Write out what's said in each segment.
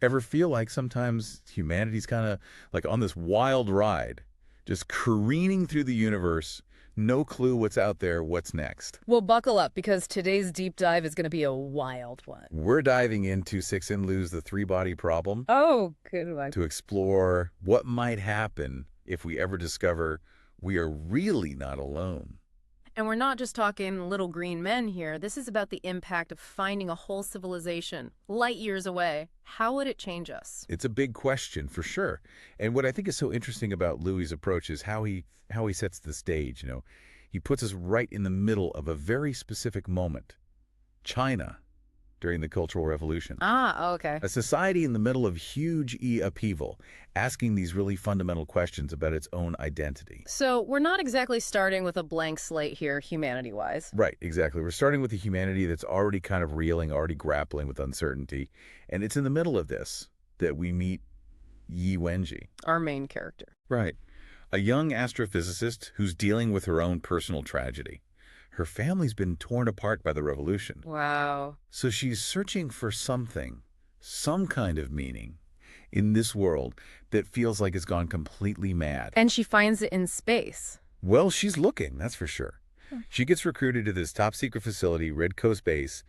Ever feel like sometimes humanity's kind of like on this wild ride, just careening through the universe, no clue what's out there, what's next? Well, buckle up because today's deep dive is going to be a wild one. We're diving into Cixin Liu's The Three-Body Problem Oh, good one. to explore what might happen if we ever discover we are really not alone. And we're not just talking little green men here. This is about the impact of finding a whole civilization light years away. How would it change us? It's a big question for sure. And what I think is so interesting about Louis' approach is how he sets the stage, He puts us right in the middle of a very specific moment. China during the Cultural Revolution. Ah, okay. A society in the middle of huge upheaval, asking these really fundamental questions about its own identity. So we're not exactly starting with a blank slate here, humanity-wise. Right, exactly. We're starting with a humanity that's already kind of reeling, already grappling with uncertainty. And it's in the middle of this that we meet Yi Wenji. Our main character. Right. A young astrophysicist who's dealing with her own personal tragedy. Her family's been torn apart by the revolution. Wow. So she's searching for something, some kind of meaning in this world that feels like it's gone completely mad. And she finds it in space. Well, she's looking, that's for sure. She gets recruited to this top-secret facility, Red Coast Base,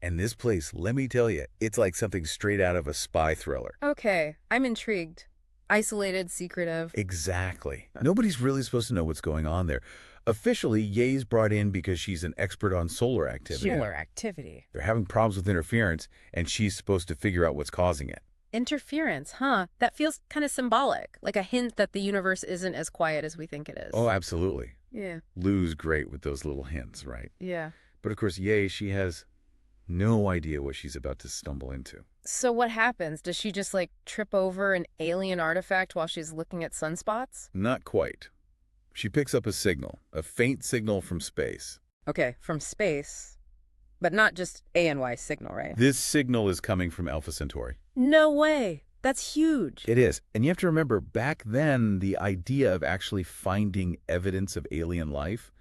and this place, let me tell you, it's like something straight out of a spy thriller. Okay, I'm intrigued. Isolated, secretive. Exactly. Nobody's really supposed to know what's going on there. Officially, Ye's brought in because she's an expert on solar activity. Solar activity. They're having problems with interference, and she's supposed to figure out what's causing it. Interference, huh? That feels kind of symbolic, like a hint that the universe isn't as quiet as we think it is. Oh, absolutely. Yeah. Lou's great with those little hints, right? Yeah. But of course, Ye, she has no idea what she's about to stumble into. So what happens? Does she just, like, trip over an alien artifact while she's looking at sunspots? Not quite. She picks up a signal, a faint signal from space. Okay, from space. But not just ANY signal, right? This signal is coming from Alpha Centauri. No way. That's huge. It is. And you have to remember, back then, the idea of actually finding evidence of alien life,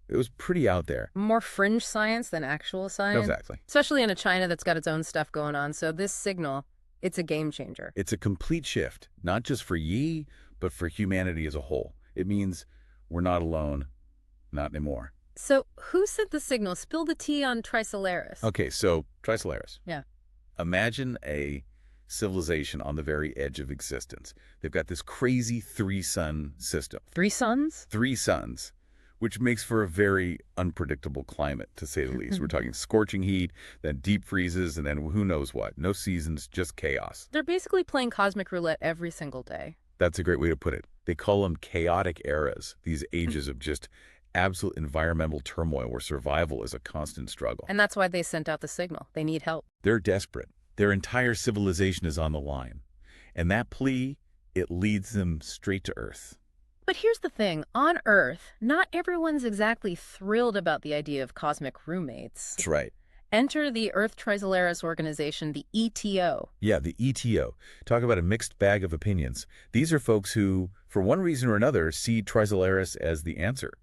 it was pretty out there. More fringe science than actual science. Exactly. Especially in a China that's got its own stuff going on. So this signal, it's a game changer. It's a complete shift, not just for Yi, but for humanity as a whole. It means we're not alone, not anymore. So who sent the signal? Spill the tea on Trisolaris. Okay, so Trisolaris. Yeah. Imagine a civilization on the very edge of existence. They've got this crazy three-sun system. 3 suns? 3 suns, which makes for a very unpredictable climate, to say the least. We're talking scorching heat, then deep freezes, and then who knows what. No seasons, just chaos. They're basically playing cosmic roulette every single day. That's a great way to put it. They call them chaotic eras, these ages of just absolute environmental turmoil where survival is a constant struggle. And that's why they sent out the signal. They need help. They're desperate. Their entire civilization is on the line. And that plea, it leads them straight to Earth. But here's the thing. On Earth, not everyone's exactly thrilled about the idea of cosmic roommates. That's right. Enter the Earth Trisolaris organization, the ETO. Yeah, the ETO. Talk about a mixed bag of opinions. These are folks who, for one reason or another, see Trisolaris as the answer.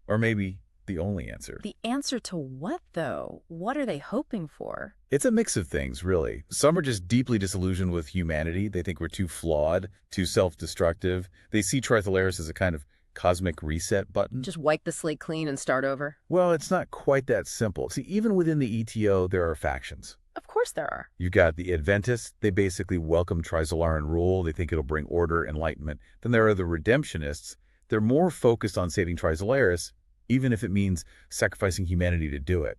Or maybe the only answer. The answer to what, though? What are they hoping for? It's a mix of things, really. Some are just deeply disillusioned with humanity. They think we're too flawed, too self-destructive. They see Trisolaris as a kind of cosmic reset button. Just wipe the slate clean and start over? Well, it's not quite that simple. See, even within the ETO, there are factions. Of course there are. You got the Adventists. They basically welcome Trisolaran rule. They think it'll bring order, enlightenment. Then there are the Redemptionists. They're more focused on saving Trisolaris, even if it means sacrificing humanity to do it.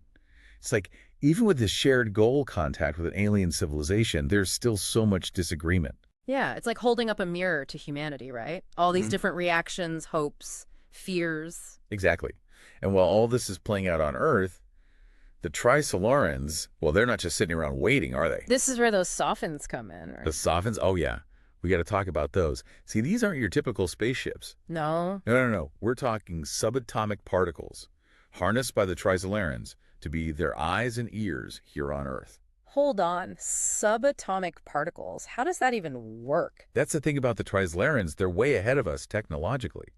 It's like, even with this shared goal contact with an alien civilization, there's still so much disagreement. Yeah, it's like holding up a mirror to humanity, right? All these different reactions, hopes, fears. Exactly. And while all this is playing out on Earth, the Trisolarans, well, they're not just sitting around waiting, are they? This is where those sophins come in, right? The Sophins? Oh, yeah. We got to talk about those. See, these aren't your typical spaceships. No. No. We're talking subatomic particles harnessed by the Trisolarans to be their eyes and ears here on Earth. Hold on. Subatomic particles. How does that even work? That's the thing about the Trisolarans. They're way ahead of us technologically.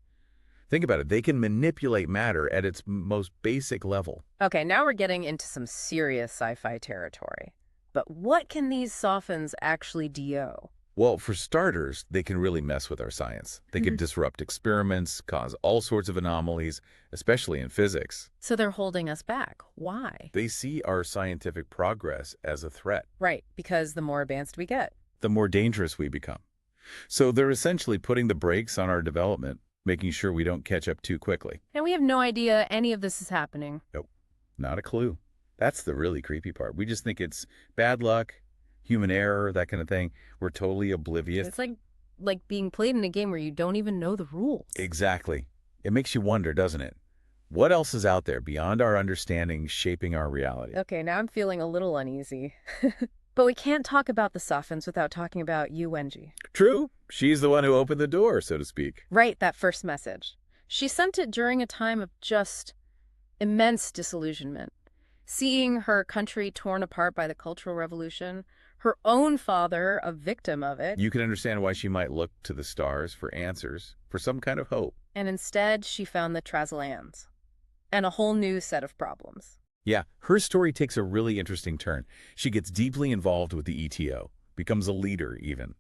Think about it. They can manipulate matter at its most basic level. Okay, now we're getting into some serious sci-fi territory. But what can these softens actually do? Well, for starters, they can really mess with our science. They can disrupt experiments, cause all sorts of anomalies, especially in physics. So they're holding us back. Why? They see our scientific progress as a threat, Right, because the more advanced we get. the more dangerous we become. So they're essentially putting the brakes on our development, making sure we don't catch up too quickly. And we have no idea any of this is happening. Nope, not a clue. That's the really creepy part. We just think it's bad luck, human error, that kind of thing. We're totally oblivious. It's like being played in a game where you don't even know the rules. Exactly. It makes you wonder, doesn't it? What else is out there beyond our understanding shaping our reality? Okay, now I'm feeling a little uneasy. But we can't talk about the softens without talking about Yu Wenji. True. She's the one who opened the door, so to speak. Right, that first message. She sent it during a time of just immense disillusionment. Seeing her country torn apart by the Cultural Revolution, her own father a victim of it, You can understand why she might look to the stars for answers, for some kind of hope. and instead she found the Trazelans and a whole new set of problems. Yeah, her story takes a really interesting turn. She gets deeply involved with the ETO, becomes a leader even.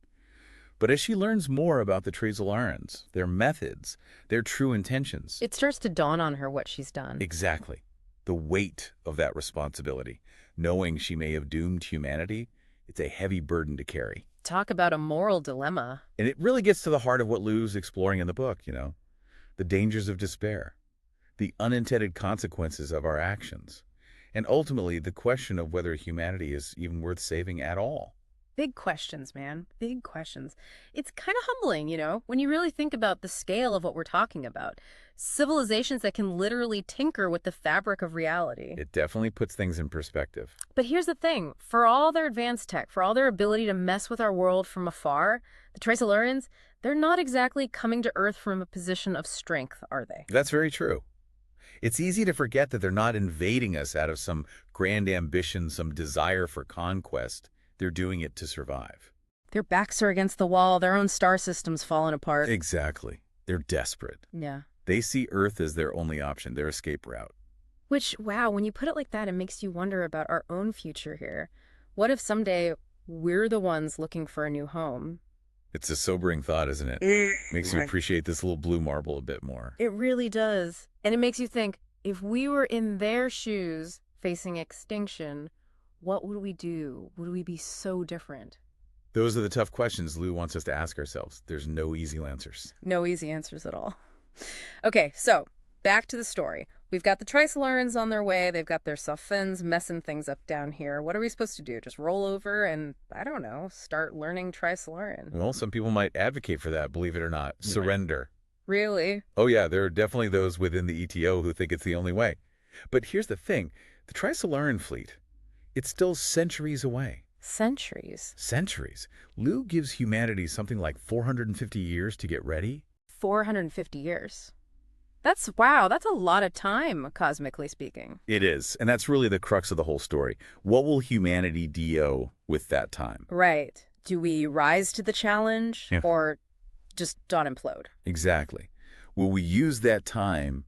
But as she learns more about the Trazelarans, their methods, their true intentions, It starts to dawn on her what she's done. exactly, the weight of that responsibility, knowing she may have doomed humanity, it's a heavy burden to carry. Talk about a moral dilemma. And it really gets to the heart of what Liu's exploring in the book, the dangers of despair, the unintended consequences of our actions, and ultimately the question of whether humanity is even worth saving at all. Big questions, man. Big questions. It's kind of humbling, when you really think about the scale of what we're talking about. Civilizations that can literally tinker with the fabric of reality. It definitely puts things in perspective. But here's the thing. For all their advanced tech, for all their ability to mess with our world from afar, the Tracelarians, they're not exactly coming to Earth from a position of strength, are they? That's very true. It's easy to forget that they're not invading us out of some grand ambition, some desire for conquest. They're doing it to survive. Their backs are against the wall, their own star system's falling apart. Exactly. They're desperate. Yeah. They see Earth as their only option, their escape route. Which, wow, when you put it like that, it makes you wonder about our own future here. What if someday we're the ones looking for a new home? It's a sobering thought, isn't it? Makes you appreciate this little blue marble a bit more. It really does. And it makes you think, if we were in their shoes facing extinction, what would we do? Would we be so different? Those are the tough questions Liu wants us to ask ourselves. There's no easy answers. No easy answers at all. Okay, so back to the story. We've got the Tricelarans on their way. They've got their Sophins messing things up down here. What are we supposed to do? Just roll over and, I don't know, start learning Tricelaran? Well, some people might advocate for that, believe it or not. Surrender. Really? Oh yeah, there are definitely those within the ETO who think it's the only way. But here's the thing. The Tricelaran fleet, it's still centuries away. Centuries. Centuries. Liu gives humanity something like 450 years to get ready. 450 years. Wow, that's a lot of time, cosmically speaking. It is, and that's really the crux of the whole story. What will humanity do with that time? Right. Do we rise to the challenge Yeah. or just not implode? Exactly. Will we use that time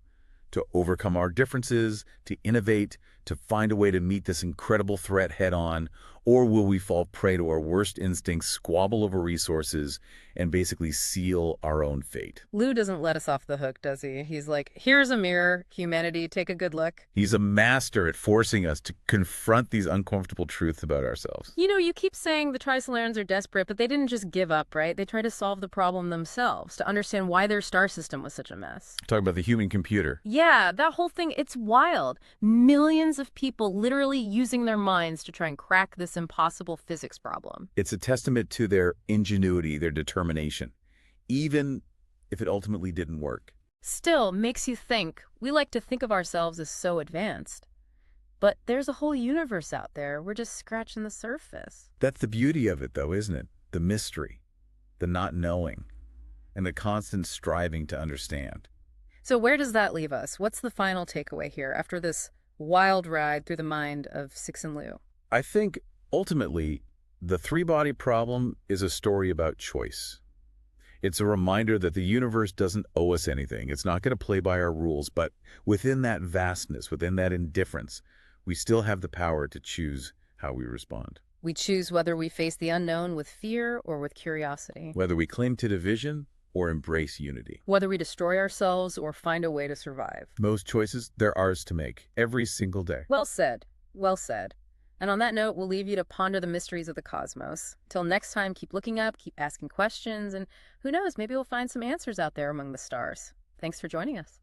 to overcome our differences, to innovate, to find a way to meet this incredible threat head on, or will we fall prey to our worst instincts, squabble over resources, and basically seal our own fate? Liu doesn't let us off the hook, does he? He's like, here's a mirror, humanity, take a good look. He's a master at forcing us to confront these uncomfortable truths about ourselves. You keep saying the Tricelarans are desperate, but they didn't just give up, right? They tried to solve the problem themselves, to understand why their star system was such a mess. Talk about the human computer. Yeah, that whole thing, it's wild. Millions of people literally using their minds to try and crack this impossible physics problem. It's a testament to their ingenuity, their determination, even if it ultimately didn't work. Still makes you think. We like to think of ourselves as so advanced. But there's a whole universe out there. We're just scratching the surface. That's the beauty of it, though, isn't it? The mystery, the not knowing, and the constant striving to understand. So where does that leave us? What's the final takeaway here after this wild ride through the mind of Cixin Liu? I think, ultimately, the three-body problem is a story about choice. It's a reminder that the universe doesn't owe us anything. It's not going to play by our rules, but within that vastness, within that indifference, we still have the power to choose how we respond. We choose whether we face the unknown with fear or with curiosity. Whether we cling to division or embrace unity. Whether we destroy ourselves or find a way to survive. Most choices, they're ours to make, every single day. Well said. Well said. And on that note, we'll leave you to ponder the mysteries of the cosmos. Till next time, keep looking up, keep asking questions, and who knows, maybe we'll find some answers out there among the stars. Thanks for joining us.